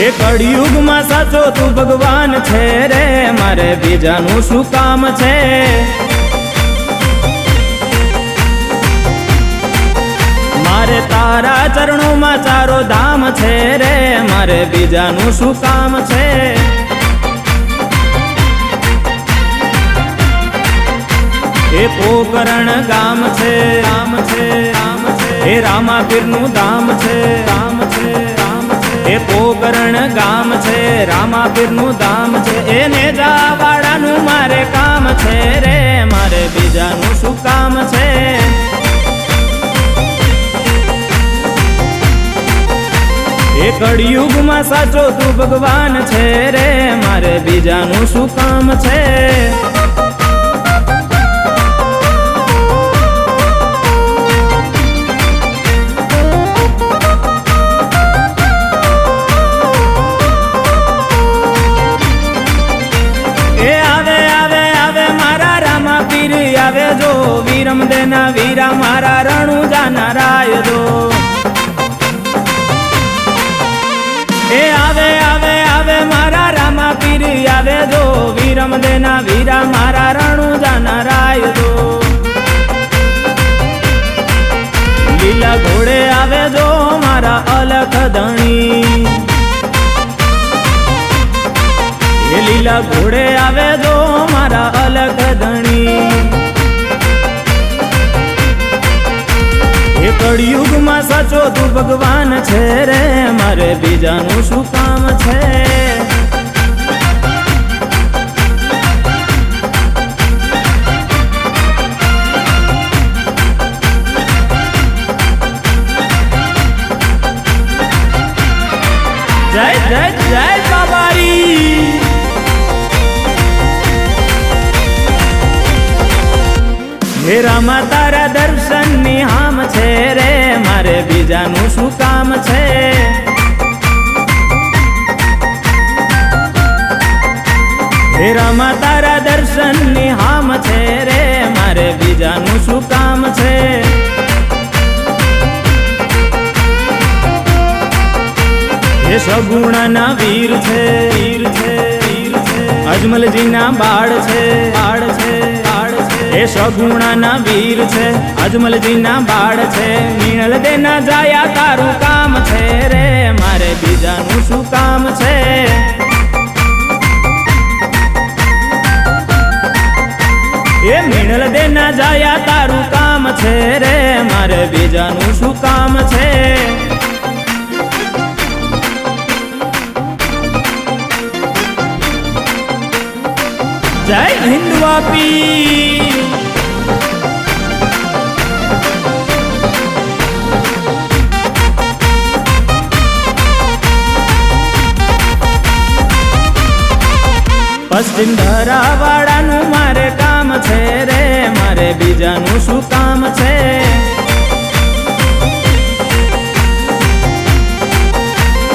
એ કળિયુગમાં સાચો તું ભગવાન છે રે, મારે બીજાનું શું કામ છે? મારે તારા ચરણોમાં ચારો ધામ છે રે, મારે બીજાનું શું કામ છે? એ પોકરણ ગામ છે, ગામ છે, ગામ છે, એ રામાપીરનું ધામ છે, ધામ છે, ધામ છે, એ પોકરણ ગામ છે, રામાપીરનું ધામ છે, એને જાવાળાનું મારે કામ છે રે, મારે બીજાનું શું કામ છે? એ કળિયુગમાં સાચો તું ભગવાન છે રે, મારે બીજાનું શું કામ છે? આવે જો વીરમ દેના વીરા મારા રણુજાના રાય જો, એ આવે આવે આવે મારા રામાપીર આવે જો વીરમ દેના વીરા મારા રણુજાના રાય જો, લીલા ઘોડે આવે જો મારા અલખ ધણી, એ લીલા ઘોડે આવે જો મારા અલખ ધણી, એ કળિયુગમાં સાચો તું ભગવાન છે રે, મારે બીજાનું શું કામ છે? જય જય જય બાબારી। હે રામા તારા દર્શન ની હામ છે રે, મારે બીજાનું શું કામ છે? હે રામા તારા દર્શન ની હામ છે રે, મારે બીજાનું શું કામ છે? હે સગુણાના વીર છે, વીર છે, વીર છે, અજમલજીના બાળ છે, બાળ છે, બાળ છે, એ સગુણાના વીર છે, અજમલજીના બાળ છે, મીણલ દેના જાયા તારું કામ છે રે, મારે બીજાનું શું કામ છે? એ મીણલ દેના જાયા તારું કામ છે રે, મારે બીજાનું શું કામ છે? જય હિન્દ વાપી। પશ્ચિમ ધરાવાળાનું મારે કામ છે રે, મારે બીજાનું શું કામ છે?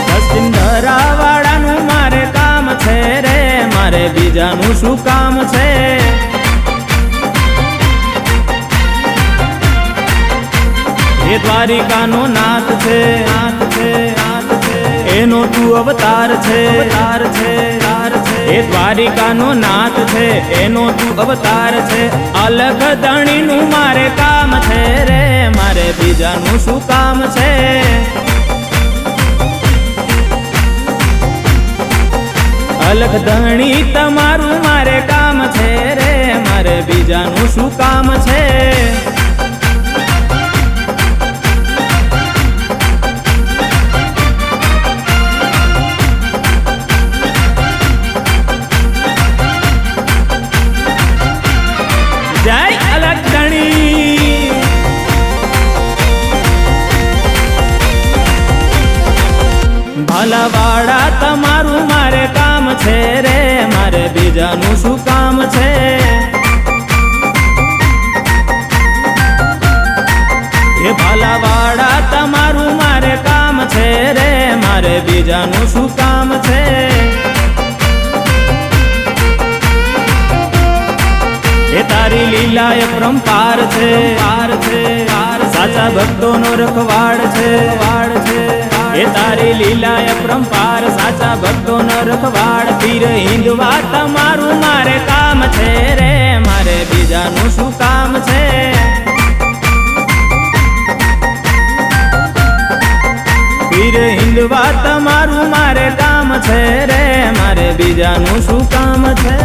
પશ્ચિમ ધરાવાળાનું મારે કામ છે રે, મારે બીજાનું શું કામ છે? એ દ્વારિકાનો નાથ છે, નાથ છે, નાથ છે, એનો તું અવતાર છે, અવતાર છે, અવતાર છે, એ દ્વારિકાનો નાથ છે, એનો તું અવતાર છે, અલખ ધણીનું મારે કામ છે રે, મારે બીજાનું શું કામ છે? અલખ ધણી તમારું મારે કામ છે રે, મારે બીજાનું શું કામ છે? જય અલખ ધણી। ભાલાવાળા તમારું મારે કામ છે રે, મારે બીજાનું શું કામ છે? એ ભાલાવાળા તમારું મારે કામ છે રે, મારે બીજાનું શું કામ છે? એ તારી લીલા એ પરંપાર છે, પાર છે, સાચા ભક્તોનો રખવાડ છે, વાડ છે। એ તારી લીલા અપરંપાર સાચા ભક્તો ન રખવાડ પીર હિંદવા તમારું મારે કામ છે રે મારે બીજાનું શું કામ છે પીર હિંદવા તમારું મારે કામ છે રે મારે બીજાનું શું કામ છે